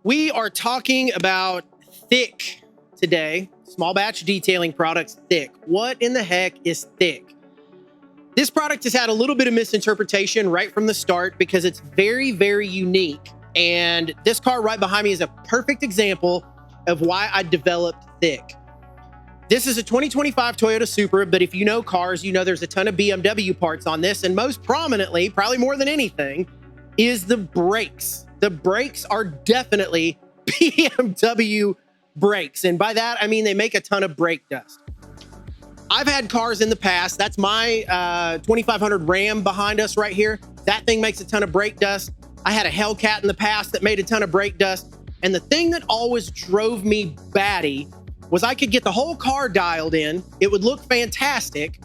We are talking about thick today. Small batch detailing products, thick. What in the heck is thick? This product has had a little bit of misinterpretation right from the start because it's very, very unique. And this car right behind me is a perfect example of why I developed thick. This is a 2025 Toyota Supra, but if you know cars, you know there's a ton of BMW parts on this. And most prominently, probably more than anything, is the brakes. The brakes are definitely BMW brakes. And by that, I mean they make a ton of brake dust. I've had cars in the past. That's my 2500 Ram behind us right here. That thing makes a ton of brake dust. I had a Hellcat in the past that made a ton of brake dust. And the thing that always drove me batty was I could get the whole car dialed in. It would look fantastic.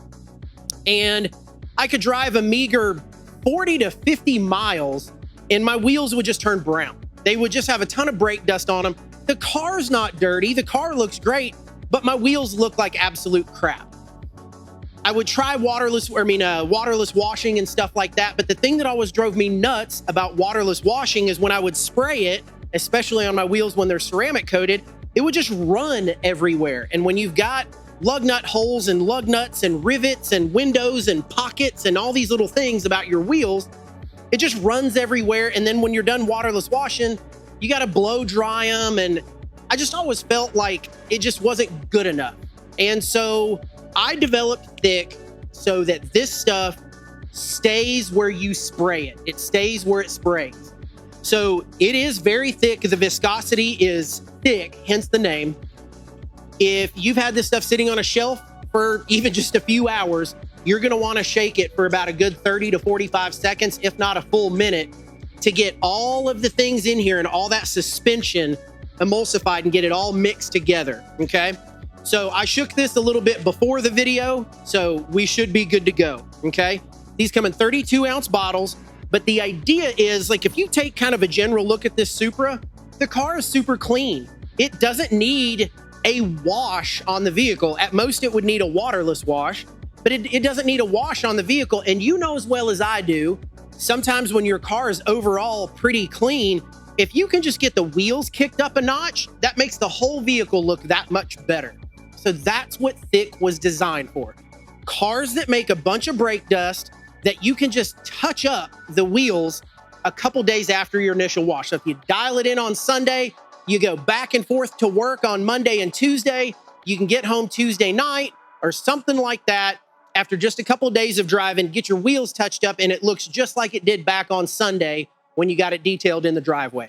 And I could drive a meager 40 to 50 miles and my wheels would just turn brown. They would just have a ton of brake dust on them. The car's not dirty. The car looks great, but my wheels look like absolute crap. I would try waterless washing and stuff like that. But the thing that always drove me nuts about waterless washing is when I would spray it, especially on my wheels when they're ceramic coated, it would just run everywhere. And when you've got lug nut holes and lug nuts and rivets and windows and pockets and all these little things about your wheels, it just runs everywhere. And then when you're done waterless washing, you got to blow dry them. And I just always felt like it just wasn't good enough. And so I developed thick so that this stuff stays where you spray it. It stays where it sprays. So it is very thick. The viscosity is thick, hence the name. If you've had this stuff sitting on a shelf for even just a few hours, you're going to want to shake it for about a good 30 to 45 seconds, if not a full minute, to get all of the things in here and all that suspension emulsified and get it all mixed together. Okay. So I shook this a little bit before the video, so we should be good to go. Okay. These come in 32-ounce bottles, but the idea is, like, if you take kind of a general look at this Supra, the car is super clean. It doesn't need a wash on the vehicle. At most, it would need a waterless wash, but it doesn't need a wash on the vehicle. And you know as well as I do, sometimes when your car is overall pretty clean, if you can just get the wheels kicked up a notch, that makes the whole vehicle look that much better. So that's what thick was designed for. Cars that make a bunch of brake dust that you can just touch up the wheels a couple days after your initial wash. So if you dial it in on Sunday, you go back and forth to work on Monday and Tuesday, you can get home Tuesday night or something like that after just a couple of days of driving, get your wheels touched up, and it looks just like it did back on Sunday when you got it detailed in the driveway.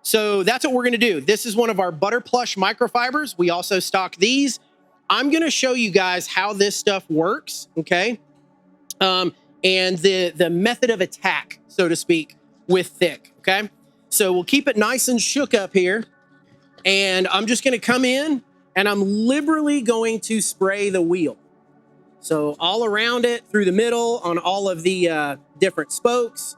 So that's what we're going to do. This is one of our Butter Plush microfibers. We also stock these. I'm going to show you guys how this stuff works, okay? And the method of attack, so to speak, with thick, okay? So we'll keep it nice and shook up here. And I'm just going to come in and I'm liberally going to spray the wheel. So all around it, through the middle, on all of the different spokes.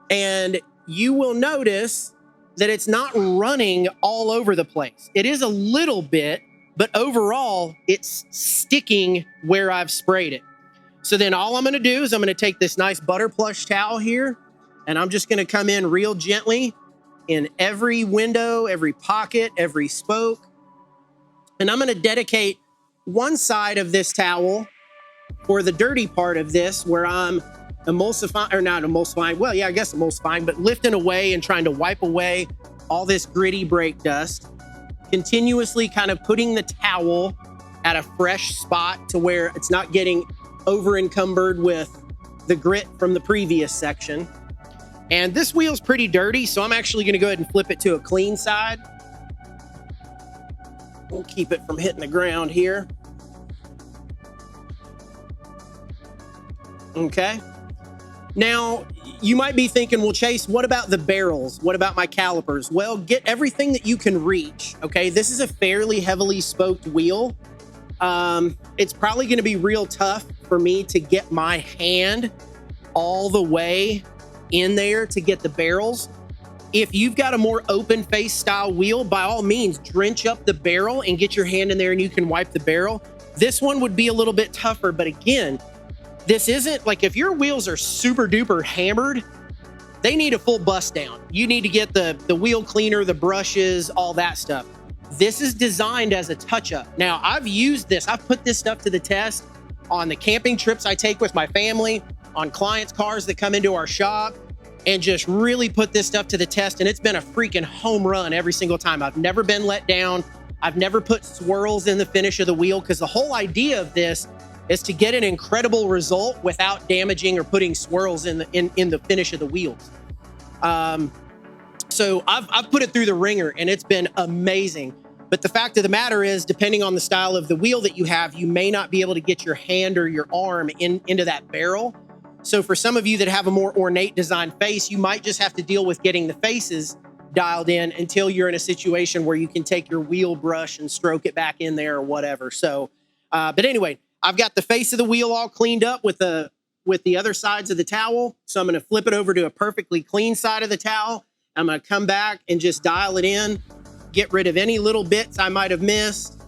And you will notice that it's not running all over the place. It is a little bit, but overall, it's sticking where I've sprayed it. So then all I'm going to do is I'm going to take this nice Butter Plush towel here, and I'm just going to come in real gently in every window, every pocket, every spoke. And I'm going to dedicate one side of this towel for the dirty part of this, where I'm emulsifying, or not emulsifying, well, yeah, I guess emulsifying, but lifting away and trying to wipe away all this gritty brake dust, continuously kind of putting the towel at a fresh spot to where it's not getting over encumbered with the grit from the previous section. And this wheel's pretty dirty, so I'm actually going to go ahead and flip it to a clean side. We'll keep it from hitting the ground here. Okay. Now, you might be thinking, well, Chase, what about the barrels? What about my calipers? Well, get everything that you can reach, okay? This is a fairly heavily spoked wheel. It's probably going to be real tough for me to get my hand all the way in there to get the barrels. If you've got a more open face style wheel, by all means, drench up the barrel and get your hand in there and you can wipe the barrel. This one would be a little bit tougher, but again, this isn't like, if your wheels are super duper hammered, they need a full bust down. You need to get the wheel cleaner, the brushes, all that stuff. This is designed as a touch-up. Now, I've used this. I've put this stuff to the test on the camping trips I take with my family, on clients' cars that come into our shop, and just really put this stuff to the test. And it's been a freaking home run every single time. I've never been let down. I've never put swirls in the finish of the wheel, because the whole idea of this is to get an incredible result without damaging or putting swirls in the finish of the wheels. So I've put it through the ringer, and it's been amazing. But the fact of the matter is, depending on the style of the wheel that you have, you may not be able to get your hand or your arm into that barrel. So for some of you that have a more ornate design face, you might just have to deal with getting the faces dialed in until you're in a situation where you can take your wheel brush and stroke it back in there or whatever. So, but anyway, I've got the face of the wheel all cleaned up with the other sides of the towel. So I'm going to flip it over to a perfectly clean side of the towel. I'm going to come back and just dial it in, get rid of any little bits I might have missed.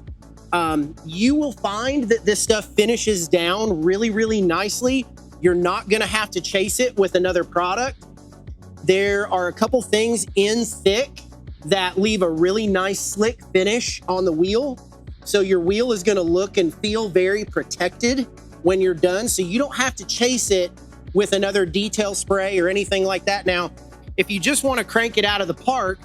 You will find that this stuff finishes down really, really nicely. You're not going to have to chase it with another product. There are a couple things in thick that leave a really nice slick finish on the wheel. So your wheel is going to look and feel very protected when you're done. So you don't have to chase it with another detail spray or anything like that. Now, if you just want to crank it out of the park,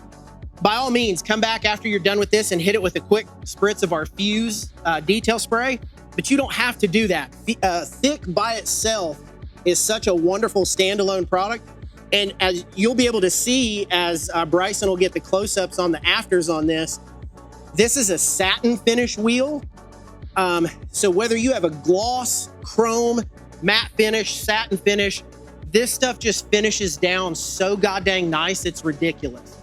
by all means, come back after you're done with this and hit it with a quick spritz of our Fuse detail spray. But you don't have to do that. Thick by itself is such a wonderful standalone product. And as you'll be able to see, as Bryson will get the close-ups on the afters on this, this is a satin finish wheel. So whether you have a gloss, chrome, matte finish, satin finish, this stuff just finishes down so goddamn nice, it's ridiculous.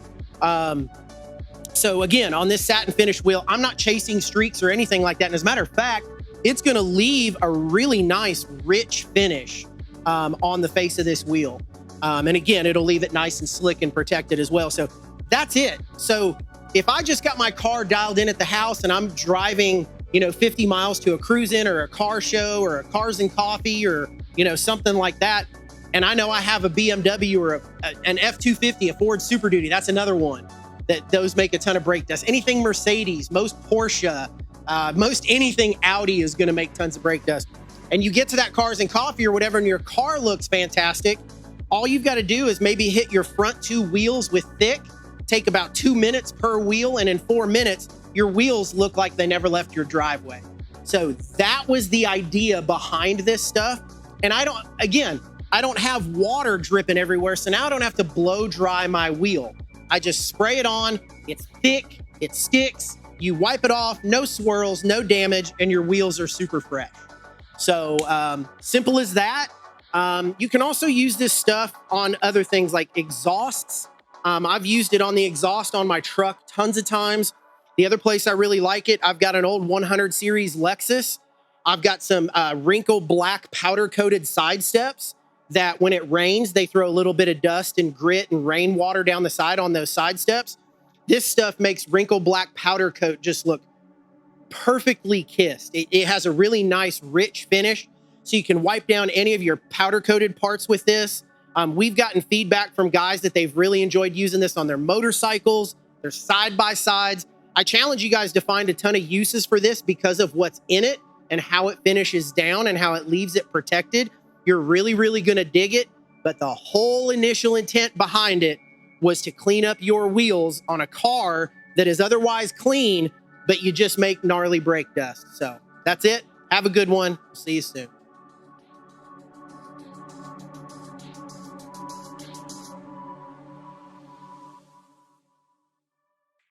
So again, on this satin finish wheel, I'm not chasing streaks or anything like that. And as a matter of fact, it's going to leave a really nice, rich finish on the face of this wheel. And again, it'll leave it nice and slick and protected as well. So that's it. So if I just got my car dialed in at the house and I'm driving, 50 miles to a cruise-in or a car show or a Cars and Coffee or, something like that, and I know I have a BMW or an F-250, a Ford Super Duty, that's another one that those make a ton of brake dust. Anything Mercedes, most Porsche, most anything Audi is going to make tons of brake dust. And you get to that Cars and Coffee or whatever, and your car looks fantastic. All you've got to do is maybe hit your front two wheels with thick, take about 2 minutes per wheel, and in 4 minutes, your wheels look like they never left your driveway. So that was the idea behind this stuff. And I don't have water dripping everywhere, so now I don't have to blow dry my wheel. I just spray it on, it's thick, it sticks, you wipe it off, no swirls, no damage, and your wheels are super fresh. So simple as that. You can also use this stuff on other things like exhausts. I've used it on the exhaust on my truck tons of times. The other place I really like it, I've got an old 100 series Lexus. I've got some wrinkle black powder coated side steps that when it rains, they throw a little bit of dust and grit and rainwater down the side on those side steps. This stuff makes wrinkle black powder coat just look perfectly kissed. It has a really nice, rich finish. So you can wipe down any of your powder coated parts with this. We've gotten feedback from guys that they've really enjoyed using this on their motorcycles, their side-by-sides. I challenge you guys to find a ton of uses for this because of what's in it and how it finishes down and how it leaves it protected. You're really, really going to dig it. But the whole initial intent behind it was to clean up your wheels on a car that is otherwise clean, but you just make gnarly brake dust. So that's it. Have a good one. See you soon.